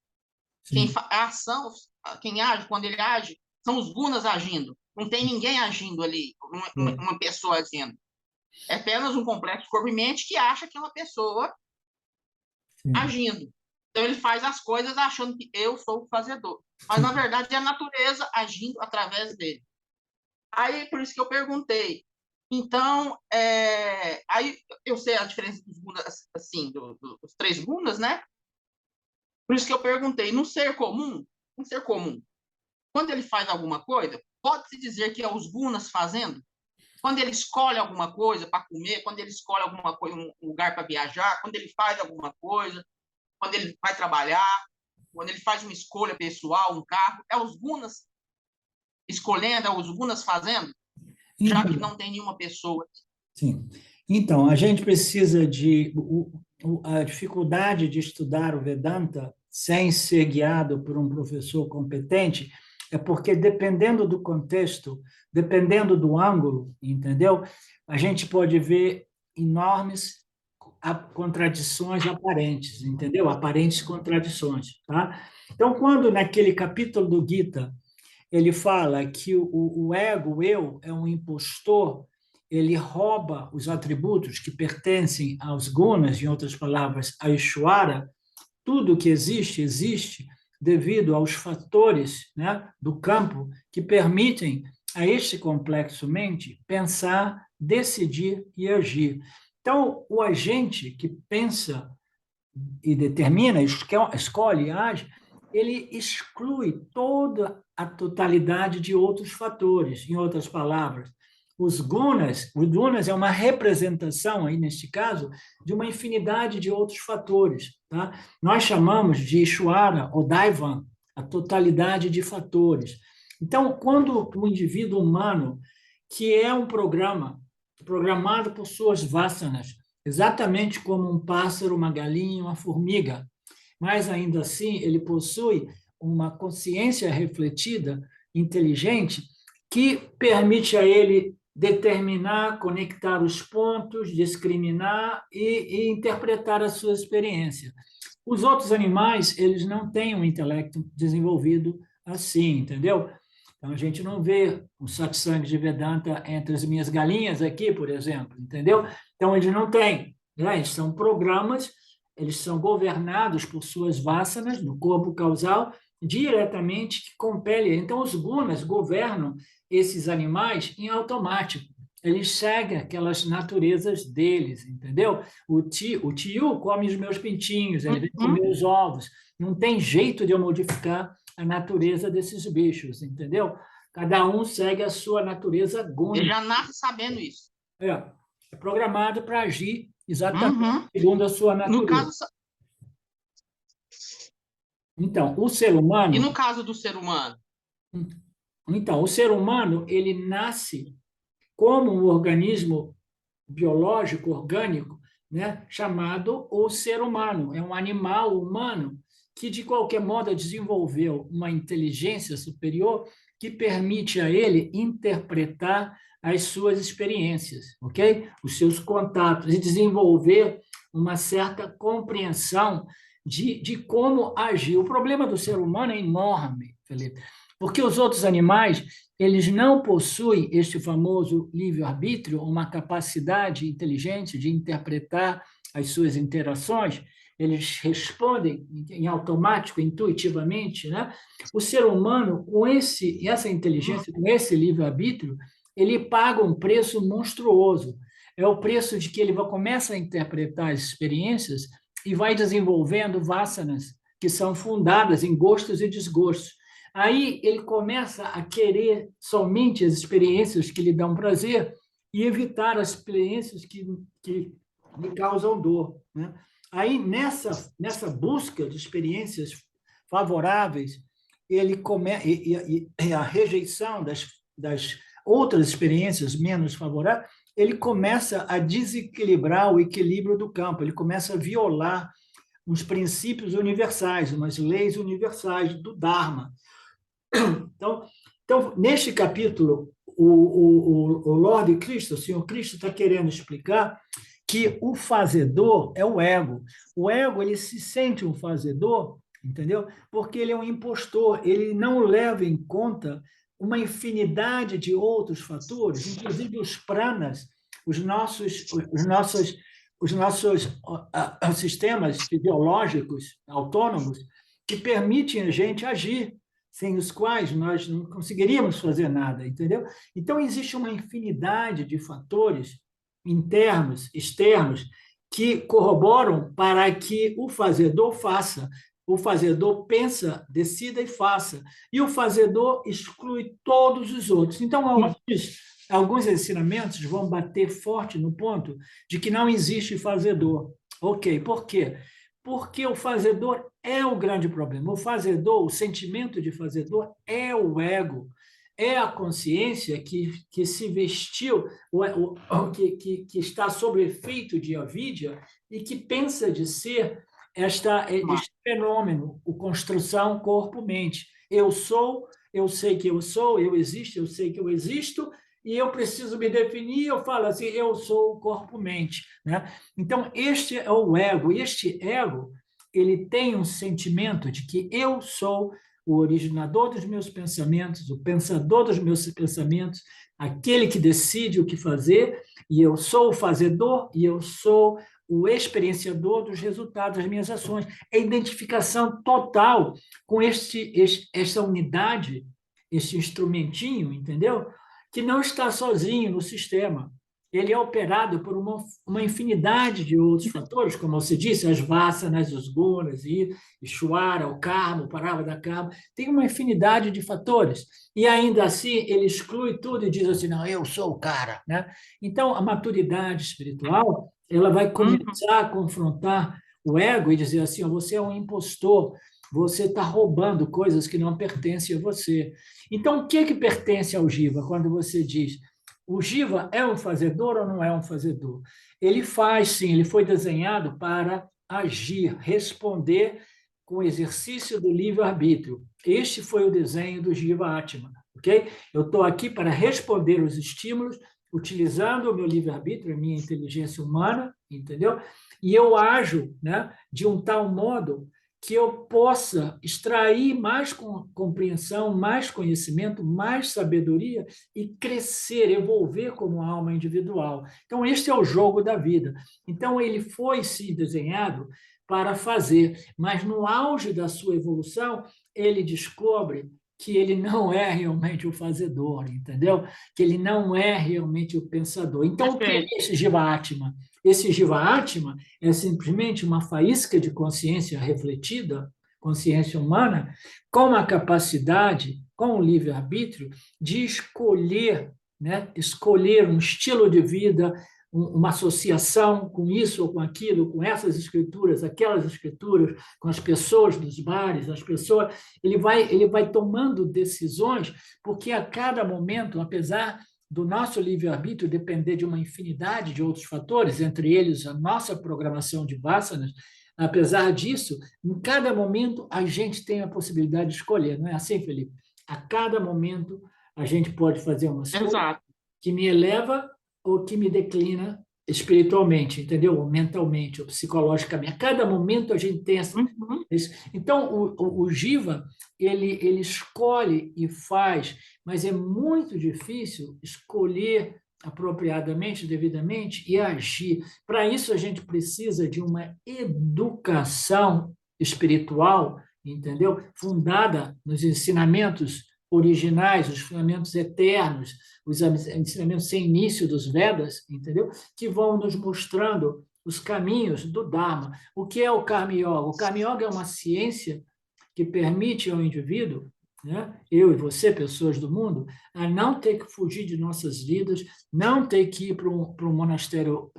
Speaker 1: A ação, quem age, quando ele age, são os gunas agindo. Não tem ninguém agindo ali, uma pessoa agindo. É apenas um complexo corpo e mente que acha que é uma pessoa agindo. Então ele faz as coisas achando que eu sou o fazedor. Mas, na verdade, é a natureza agindo através dele. Aí, por isso que eu perguntei. Então, aí eu sei a diferença dos gunas, assim, dos três gunas, né? Por isso que eu perguntei, um ser comum, quando ele faz alguma coisa, pode-se dizer que é os gunas fazendo? Quando ele escolhe alguma coisa para comer, quando ele escolhe alguma coisa, um lugar para viajar, quando ele faz alguma coisa, quando ele vai trabalhar, quando ele faz uma escolha pessoal, um carro, é os gunas escolhendo, é os gunas fazendo, já que não tem nenhuma pessoa.
Speaker 2: Sim. Então, a gente precisa de... A dificuldade de estudar o Vedanta sem ser guiado por um professor competente é porque, dependendo do contexto, dependendo do ângulo, entendeu? A gente pode ver enormes contradições aparentes, entendeu? Aparentes contradições, tá? Então, quando naquele capítulo do Gita ele fala que o ego, o eu, é um impostor, ele rouba os atributos que pertencem aos gunas, em outras palavras, a Ishvara, tudo que existe, existe devido aos fatores, né, do campo que permitem a este complexo mente pensar, decidir e agir. Então, o agente que pensa e determina, escolhe e age, ele exclui toda a totalidade de outros fatores. Em outras palavras, os gunas é uma representação, aí neste caso, de uma infinidade de outros fatores. Tá? Nós chamamos de Ishvara ou Daivan, a totalidade de fatores. Então, quando o indivíduo humano, que é um programa, programado por suas vasanas, exatamente como um pássaro, uma galinha, uma formiga, mas ainda assim ele possui uma consciência refletida, inteligente, que permite a ele determinar, conectar os pontos, discriminar e interpretar a sua experiência. Os outros animais, eles não têm um intelecto desenvolvido assim, entendeu? Então, a gente não vê o satsang de Vedanta entre as minhas galinhas aqui, por exemplo, entendeu? Então, eles não têm, né? Eles são programas, eles são governados por suas vasanas no corpo causal diretamente que compele. Então, os gunas governam esses animais em automático. Eles seguem aquelas naturezas deles, entendeu? O tio come os meus pintinhos, ele vem
Speaker 1: Uhum.
Speaker 2: comer os ovos. Não tem jeito de eu modificar a natureza desses bichos, entendeu? Cada um segue a sua natureza
Speaker 1: Ele
Speaker 2: gônica.
Speaker 1: já nasce sabendo isso.
Speaker 2: É programado para agir exatamente
Speaker 1: Uhum.
Speaker 2: segundo a sua
Speaker 1: No
Speaker 2: natureza.
Speaker 1: caso,
Speaker 2: Então, o ser
Speaker 1: e
Speaker 2: humano,
Speaker 1: no caso do ser humano?
Speaker 2: ele nasce como um organismo biológico, orgânico, né, chamado o ser humano. É um animal humano que, de qualquer modo, desenvolveu uma inteligência superior que permite a ele interpretar as suas experiências, ok? Os seus contatos, e desenvolver uma certa compreensão de como agir. O problema do ser humano é enorme, Felipe, porque os outros animais eles não possuem este famoso livre-arbítrio, uma capacidade inteligente de interpretar as suas interações, eles respondem em automático, intuitivamente, né? O ser humano, com essa inteligência, com esse livre-arbítrio, ele paga um preço monstruoso. É o preço de que ele começa a interpretar as experiências e vai desenvolvendo vasanas que são fundadas em gostos e desgostos. Aí ele começa a querer somente as experiências que lhe dão prazer e evitar as experiências que lhe causam dor, né? Aí, nessa busca de experiências favoráveis, ele e a rejeição das outras experiências menos favoráveis, ele começa a desequilibrar o equilíbrio do campo, ele começa a violar uns princípios universais, umas leis universais do Dharma. Então, neste capítulo, o Lord Cristo, o Senhor Cristo, está querendo explicar que o fazedor é o ego. O ego, ele se sente um fazedor, entendeu? Porque ele é um impostor, ele não leva em conta uma infinidade de outros fatores, inclusive os pranas, os nossos sistemas fisiológicos autônomos que permitem a gente agir, sem os quais nós não conseguiríamos fazer nada, entendeu? Então, existe uma infinidade de fatores internos, externos, que corroboram para que o fazedor faça. O fazedor pensa, decida e faça. E o fazedor exclui todos os outros. Então, alguns ensinamentos vão bater forte no ponto de que não existe fazedor. Ok, por quê? Porque o fazedor é o grande problema. O fazedor, o sentimento de fazedor é o ego, é a consciência que se vestiu, que está sob efeito de avidya e que pensa de ser este fenômeno, o construção corpo-mente. Eu sou, eu sei que eu sou, eu existo, eu sei que eu existo, e eu preciso me definir, eu falo assim, eu sou o corpo-mente, né? Então, este é o ego, e este ego, ele tem um sentimento de que eu sou o originador dos meus pensamentos, o pensador dos meus pensamentos, aquele que decide o que fazer, e eu sou o fazedor, e eu sou o experienciador dos resultados das minhas ações. É identificação total com esta unidade, este instrumentinho, entendeu? Que não está sozinho no sistema. Ele é operado por uma infinidade de outros fatores, como você disse, as vasanas, os gunas, Ishwara, o karma, o paravada karma, tem uma infinidade de fatores. E ainda assim, ele exclui tudo e diz assim, não, eu sou o cara, né? Então, a maturidade espiritual, ela vai
Speaker 1: Uhum.
Speaker 2: começar a confrontar o ego e dizer assim, você é um impostor, você está roubando coisas que não pertencem a você. Então, o que pertence ao Jiva quando você diz o Jiva é um fazedor ou não é um fazedor? Ele faz, sim, ele foi desenhado para agir, responder com o exercício do livre-arbítrio. Este foi o desenho do Jiva Atma, ok? Eu estou aqui para responder os estímulos, utilizando o meu livre-arbítrio, a minha inteligência humana, entendeu? E eu ajo, né, de um tal modo que eu possa extrair mais compreensão, mais conhecimento, mais sabedoria e crescer, evolver como alma individual. Então, este é o jogo da vida. Então, ele foi sim desenhado para fazer, mas no auge da sua evolução, ele descobre que ele não é realmente o fazedor, entendeu? Que ele não é realmente o pensador. Então, o que é
Speaker 1: Perfeito.
Speaker 2: esse Jiva-Atma? Esse Jiva-Atma é simplesmente uma faísca de consciência refletida, consciência humana, com a capacidade, com o livre-arbítrio, de escolher, né? Escolher um estilo de vida, uma associação com isso ou com aquilo, com essas escrituras, aquelas escrituras, com as pessoas dos bares, as pessoas. Ele vai tomando decisões, porque a cada momento, apesar do nosso livre-arbítrio depender de uma infinidade de outros fatores, entre eles a nossa programação de vasanas, apesar disso, em cada momento a gente tem a possibilidade de escolher, não é assim, Felipe? A cada momento a gente pode fazer uma escolha
Speaker 1: Exato.
Speaker 2: que me eleva ou que me declina espiritualmente, entendeu? Ou mentalmente, ou psicologicamente. A cada momento a gente tem essa.
Speaker 1: Uhum.
Speaker 2: Então, o Jiva, ele escolhe e faz, mas é muito difícil escolher apropriadamente, devidamente e agir. Para isso, a gente precisa de uma educação espiritual, entendeu? Fundada nos ensinamentos originais, os ensinamentos eternos, os ensinamentos sem início dos Vedas, entendeu? Que vão nos mostrando os caminhos do Dharma. O que é o Karma Yoga? O Karma Yoga é uma ciência que permite ao indivíduo, né, eu e você, pessoas do mundo, a não ter que fugir de nossas vidas, não ter que ir para um monastério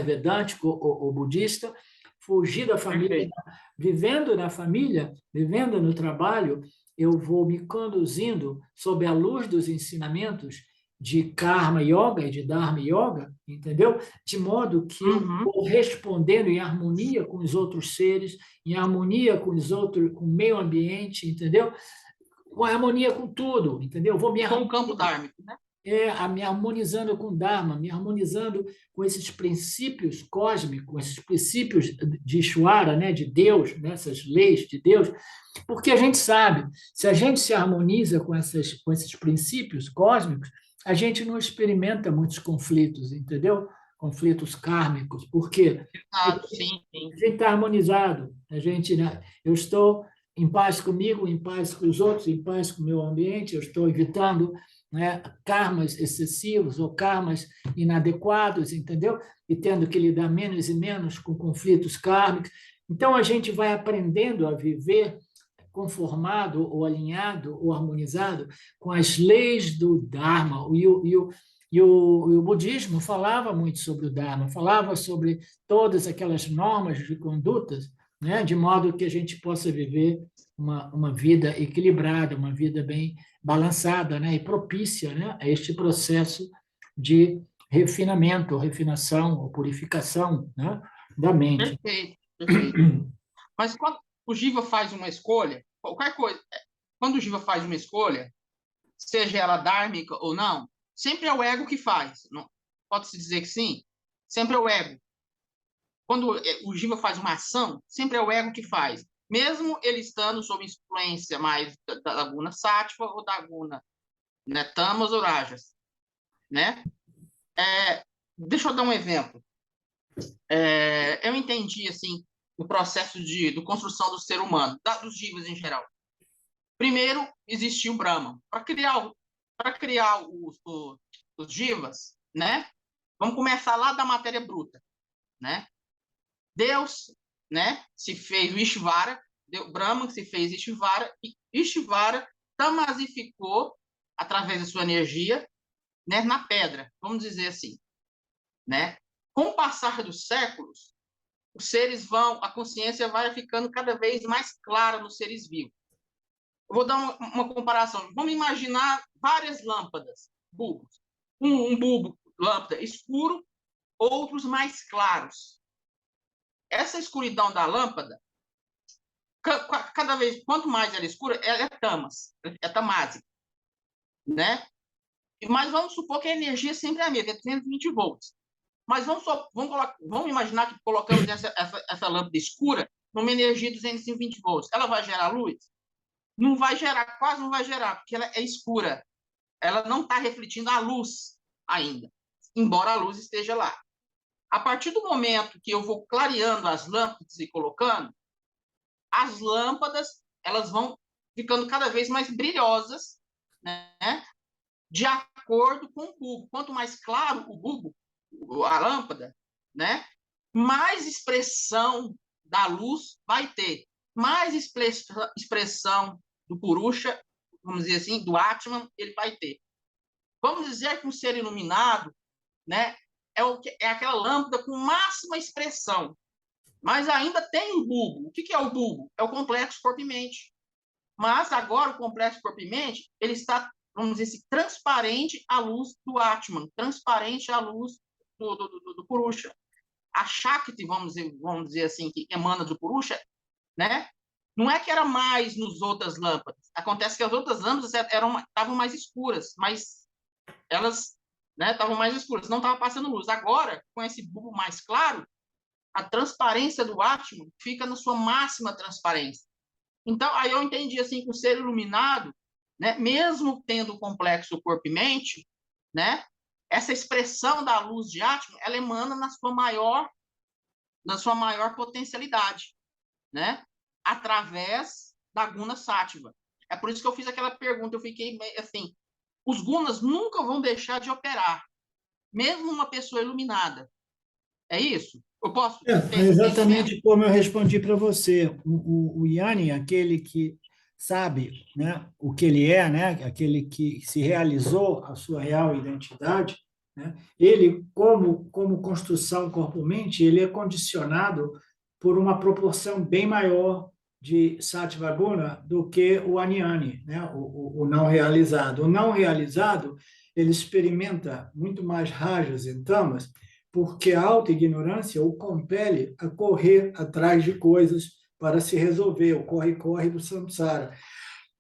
Speaker 2: vedântico ou budista, fugir da família,
Speaker 1: Perfeito.
Speaker 2: vivendo na família, vivendo no trabalho, eu vou me conduzindo sob a luz dos ensinamentos de Karma Yoga e de Dharma Yoga, entendeu? De modo que eu
Speaker 1: Uhum.
Speaker 2: vou respondendo em harmonia com os outros seres, em harmonia com os outros, com o meio ambiente, entendeu? Com harmonia com tudo, entendeu? Vou me
Speaker 1: Com o campo dármico, né?
Speaker 2: me harmonizando com o Dharma, me harmonizando com esses princípios cósmicos, esses princípios de Ishvara, né, de Deus, né, essas leis de Deus, porque a gente sabe, se a gente se harmoniza com esses princípios cósmicos, a gente não experimenta muitos conflitos, entendeu? Conflitos kármicos. Por quê?
Speaker 1: Exato, sim, sim.
Speaker 2: A gente está harmonizado, a gente, né, eu estou em paz comigo, em paz com os outros, em paz com o meu ambiente, eu estou evitando, né, karmas excessivos ou karmas inadequados, entendeu? E tendo que lidar menos e menos com conflitos kármicos. Então, a gente vai aprendendo a viver conformado ou alinhado ou harmonizado com as leis do Dharma. E o budismo falava muito sobre o Dharma, falava sobre todas aquelas normas de condutas, né, de modo que a gente possa viver uma vida equilibrada, uma vida bem balançada, né, e propícia, né, a este processo de refinamento, ou refinação, ou purificação, né, da mente.
Speaker 1: Perfeito, perfeito. Mas quando o Jiva faz uma escolha, qualquer coisa, quando o Jiva faz uma escolha, seja ela dármica ou não, sempre é o ego que faz. Não, pode-se dizer que sim? Sempre é o ego. Quando o Jiva faz uma ação, sempre é o ego que faz. Mesmo ele estando sob influência mais da guna sátiva ou da guna, né, tamas ou rajas, né? Deixa eu dar um exemplo. Eu entendi assim o processo de construção do ser humano, dos jivas em geral. Primeiro existiu o Brahman. Para criar os jivas, né? Vamos começar lá da matéria bruta, né? Deus, né, se fez o Ishvara, Brahman se fez Ishvara, e Ishvara tamasificou através da sua energia, né, na pedra, vamos dizer assim, né? Com o passar dos séculos, os seres a consciência vai ficando cada vez mais clara nos seres vivos. Eu vou dar uma comparação. Vamos imaginar várias lâmpadas, bulbos. Um bulbo, lâmpada escuro, outros mais claros. Essa escuridão da lâmpada, cada vez, quanto mais ela é escura, ela é tamásica, né? Mas vamos supor que a energia sempre é a mesma, é 320 volts. Mas vamos imaginar que colocamos essa lâmpada escura numa energia de 220 volts, ela vai gerar luz? Não vai gerar, quase não vai gerar, porque ela é escura. Ela não está refletindo a luz ainda, embora a luz esteja lá. A partir do momento que eu vou clareando as lâmpadas e colocando, as lâmpadas elas vão ficando cada vez mais brilhosas, né? De acordo com o bulbo. Quanto mais claro o bulbo, a lâmpada, né? Mais expressão da luz vai ter, mais expressão do Purusha, vamos dizer assim, do Atman, ele vai ter. Vamos dizer que um ser iluminado, né, é aquela lâmpada com máxima expressão, mas ainda tem um bulbo. O que é o bulbo? É o complexo corpo e mente. Mas agora o complexo corpo e mente, ele está, vamos dizer assim, transparente à luz do Atman, transparente à luz do Purusha. A Shakti, vamos dizer assim, que emana do Purusha, né? Não é que era mais nos outras lâmpadas. Acontece que as outras lâmpadas estavam mais escuras, mas elas, né, estavam mais escuras, não estava passando luz. Agora, com esse bulbo mais claro, a transparência do Atman fica na sua máxima transparência. Então, aí eu entendi assim que o ser iluminado, né, mesmo tendo o complexo corpo e mente, né, essa expressão da luz de Atman, ela emana na sua maior potencialidade, né, através da guna sátiva. É por isso que eu fiz aquela pergunta, eu fiquei assim, os gunas nunca vão deixar de operar, mesmo uma pessoa iluminada. É isso? Eu posso ter
Speaker 2: É
Speaker 1: esse entendimento?
Speaker 2: exatamente como eu respondi para você. O Yanni, aquele que sabe, né, o que ele é, né, aquele que se realizou a sua real identidade, né, ele, como construção corpo-mente, ele é condicionado por uma proporção bem maior de Sattva Guna do que o Agnani, né, o não realizado. O não realizado, ele experimenta muito mais rajas e tamas, porque a auto-ignorância o compele a correr atrás de coisas para se resolver, o corre-corre do samsara.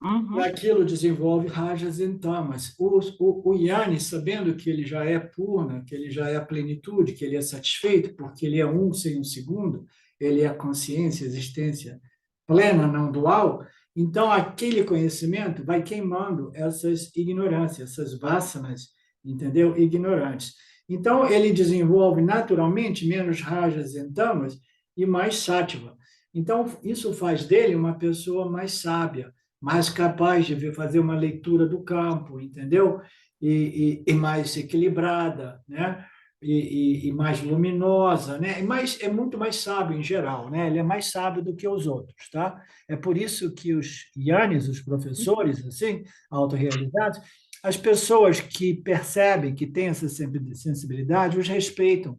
Speaker 2: E
Speaker 1: Uhum.
Speaker 2: aquilo desenvolve rajas e tamas. O Yanni, sabendo que ele já é purna, que ele já é a plenitude, que ele é satisfeito, porque ele é um sem um segundo, ele é a consciência, a existência plena, não dual, então aquele conhecimento vai queimando essas ignorâncias, essas vasanas, entendeu? Ignorantes. Então, ele desenvolve naturalmente menos rajas e tamas e mais sátiva. Então, isso faz dele uma pessoa mais sábia, mais capaz de fazer uma leitura do campo, entendeu? E mais equilibrada, né? E mais luminosa, né? Mas é muito mais sábio em geral, né? Ele é mais sábio do que os outros, tá? É por isso que os yanis, os professores, assim, autorrealizados, as pessoas que percebem que têm essa sensibilidade os respeitam,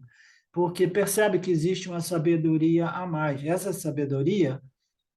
Speaker 2: porque percebem que existe uma sabedoria a mais. Essa sabedoria,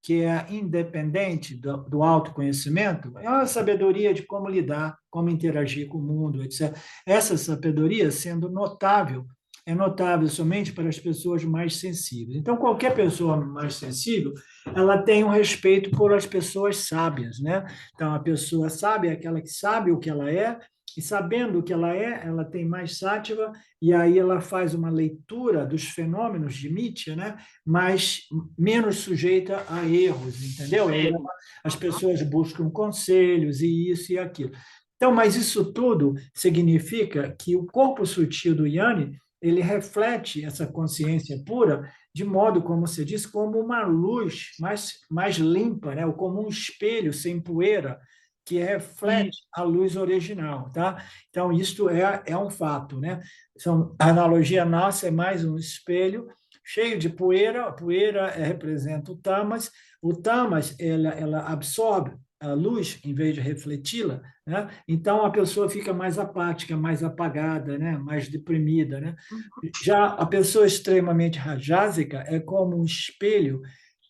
Speaker 2: que é independente do autoconhecimento, é uma sabedoria de como lidar, como interagir com o mundo, etc. Essa sabedoria, sendo notável, é notável somente para as pessoas mais sensíveis. Então, qualquer pessoa mais sensível, ela tem um respeito por as pessoas sábias, né? Então, a pessoa sábia é aquela que sabe o que ela é, e sabendo o que ela tem mais sátiva, e aí ela faz uma leitura dos fenômenos de Mitya, né? Mas menos sujeita a erros, entendeu? As pessoas buscam conselhos e isso e aquilo. Então, mas isso tudo significa que o corpo sutil do Yanni, ele reflete essa consciência pura de modo, como você disse, como uma luz mais limpa, né? Ou como um espelho sem poeira que reflete a luz original, tá? Então, isto é um fato, né? A analogia nossa é mais um espelho cheio de poeira, a poeira representa o tamas ela absorve a luz em vez de refleti-la, né? Então a pessoa fica mais apática, mais apagada, né? Mais deprimida, né? Já a pessoa extremamente rajásica é como um espelho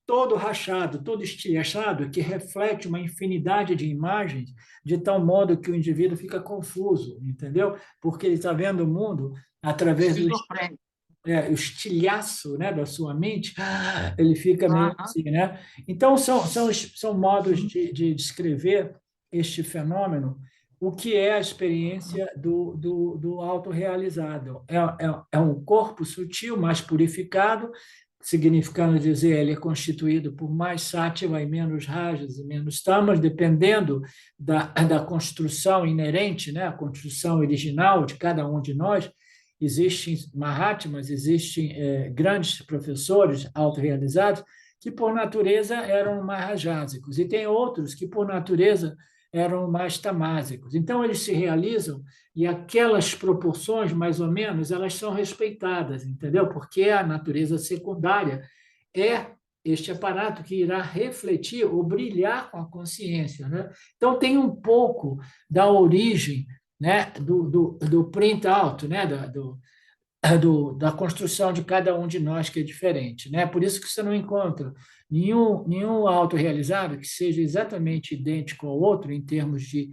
Speaker 2: todo rachado, todo estilhaçado, que reflete uma infinidade de imagens, de tal modo que o indivíduo fica confuso, entendeu? Porque ele está vendo o mundo através do
Speaker 1: Esquizofrênico.
Speaker 2: o estilhaço, né, da sua mente, ele fica meio assim, né? Então, são modos de descrever este fenômeno, o que é a experiência do autorrealizado. É um corpo sutil, mais purificado, significando dizer ele é constituído por mais sátiva e menos rajas e menos tamas, dependendo da construção inerente, né? A construção original de cada um de nós. Existem Mahatmas, existem grandes professores autorrealizados que, por natureza, eram mais rajásicos, e tem outros que, por natureza, eram mais tamásicos. Então, eles se realizam e aquelas proporções, mais ou menos, elas são respeitadas, entendeu? Porque a natureza secundária é este aparato que irá refletir ou brilhar com a consciência, né? Então, tem um pouco da origem, né, do print-out, né, da construção de cada um de nós que é diferente, né? Por isso que você não encontra nenhum autorrealizado que seja exatamente idêntico ao outro em termos de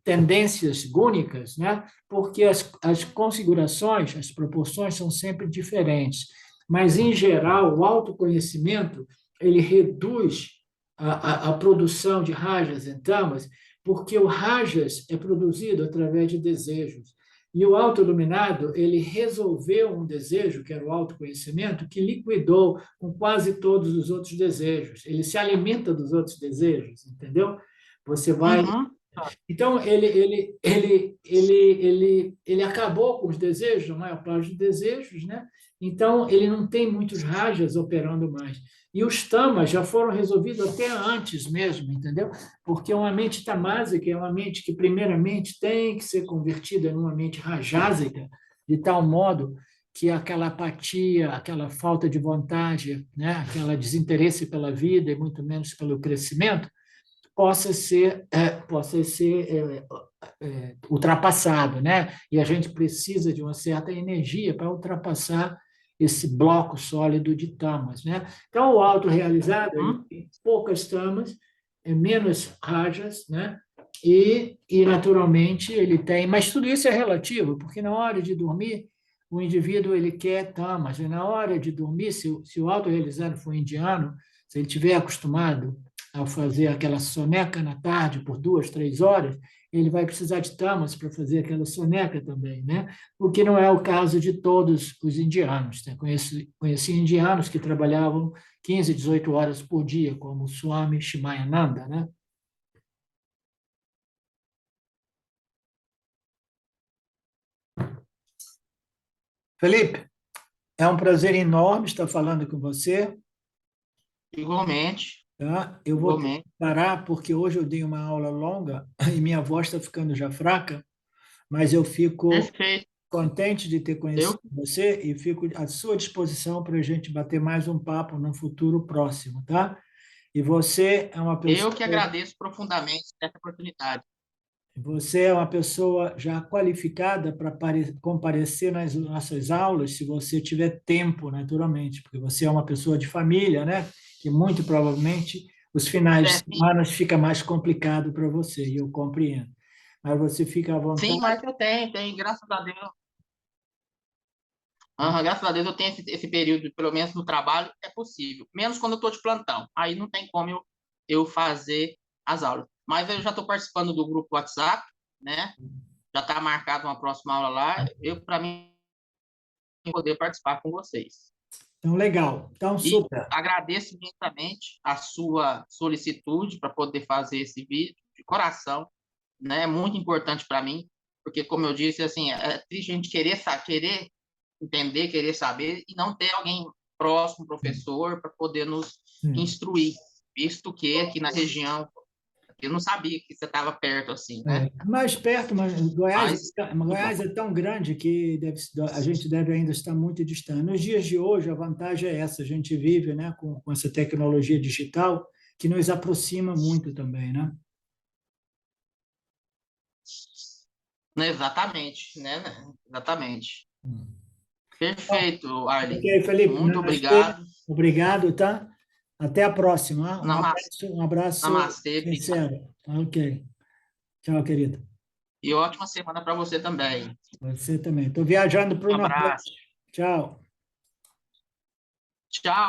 Speaker 2: tendências únicas, né? Porque as configurações, as proporções são sempre diferentes. Mas, em geral, o autoconhecimento ele reduz a produção de rajas e tamas, porque o rajas é produzido através de desejos. E o autoiluminado, ele resolveu um desejo, que era o autoconhecimento, que liquidou com quase todos os outros desejos. Ele se alimenta dos outros desejos, entendeu? Você vai.
Speaker 1: Uhum.
Speaker 2: Então, ele acabou com os desejos, a maior parte dos desejos, né? Então, ele não tem muitos rajas operando mais. E os tamas já foram resolvidos até antes mesmo, entendeu? Porque uma mente tamásica é uma mente que, primeiramente, tem que ser convertida numa mente rajásica, de tal modo que aquela apatia, aquela falta de vontade, né? Aquela desinteresse pela vida e muito menos pelo crescimento, possa ser ultrapassado, né? E a gente precisa de uma certa energia para ultrapassar esse bloco sólido de tamas, né? Então, o autorrealizado, ele
Speaker 1: Uhum.
Speaker 2: tem poucas tamas, menos rajas, né? E, naturalmente, ele tem... Mas tudo isso é relativo, porque na hora de dormir, o indivíduo ele quer tamas, e na hora de dormir, se o autorrealizado for indiano, se ele tiver acostumado ao fazer aquela soneca na tarde por 2, 3 horas, ele vai precisar de tamas para fazer aquela soneca também, né? O que não é o caso de todos os indianos, né? Conheci indianos que trabalhavam 15, 18 horas por dia, como o Swami Shimayananda, né? Felipe, é um prazer enorme estar falando com você,
Speaker 1: Igualmente,
Speaker 2: tá? Eu vou ter que
Speaker 1: igualmente.
Speaker 2: parar porque hoje eu dei uma aula longa e minha voz está ficando já fraca, mas eu fico
Speaker 1: Perfeito.
Speaker 2: contente de ter
Speaker 1: Eu,
Speaker 2: conhecido você e fico à sua disposição para a gente bater mais um papo no futuro próximo, tá? E
Speaker 1: eu que agradeço profundamente essa oportunidade.
Speaker 2: você é uma pessoa já qualificada para comparecer nas nossas aulas, se você tiver tempo, naturalmente, porque você é uma pessoa de família, né? Que muito provavelmente os finais de
Speaker 1: É,
Speaker 2: semana fica mais complicado para você, e eu compreendo. Mas você fica à
Speaker 1: sim,
Speaker 2: vontade.
Speaker 1: mas eu tenho, graças a Deus. Graças a Deus eu tenho esse período, pelo menos no trabalho, é possível. Menos quando eu estou de plantão. Aí não tem como eu fazer as aulas. Mas eu já estou participando do grupo WhatsApp, né? Já está marcado uma próxima aula lá. Para mim, poder participar com vocês.
Speaker 2: Então, legal. Então,
Speaker 1: E
Speaker 2: super.
Speaker 1: agradeço imensamente a sua solicitude para poder fazer esse vídeo de coração, né? É muito importante para mim, porque, como eu disse, assim, é triste a gente querer entender, querer saber e não ter alguém próximo, professor, para poder nos
Speaker 2: Sim.
Speaker 1: instruir, visto que aqui na região eu não sabia que você estava perto assim, né?
Speaker 2: Mais perto, mas
Speaker 1: Mas muito bom.
Speaker 2: Goiás é tão grande que a gente deve ainda estar muito distante. Nos dias de hoje, a vantagem é essa: a gente vive, né, com essa tecnologia digital que nos aproxima muito também, né?
Speaker 1: Exatamente, né? Exatamente.
Speaker 2: Bom,
Speaker 1: Perfeito, Arlen.
Speaker 2: ok, Felipe,
Speaker 1: Muito
Speaker 2: namastê,
Speaker 1: obrigado.
Speaker 2: obrigado, tá? Até a próxima.
Speaker 1: Namastê,
Speaker 2: Um abraço
Speaker 1: namastê, obrigado.
Speaker 2: sincero. Ok. Tchau, querido.
Speaker 1: E ótima semana para você também.
Speaker 2: Você também. Estou viajando para
Speaker 1: Um
Speaker 2: o
Speaker 1: abraço.
Speaker 2: Nordeste. Tchau.
Speaker 1: Tchau.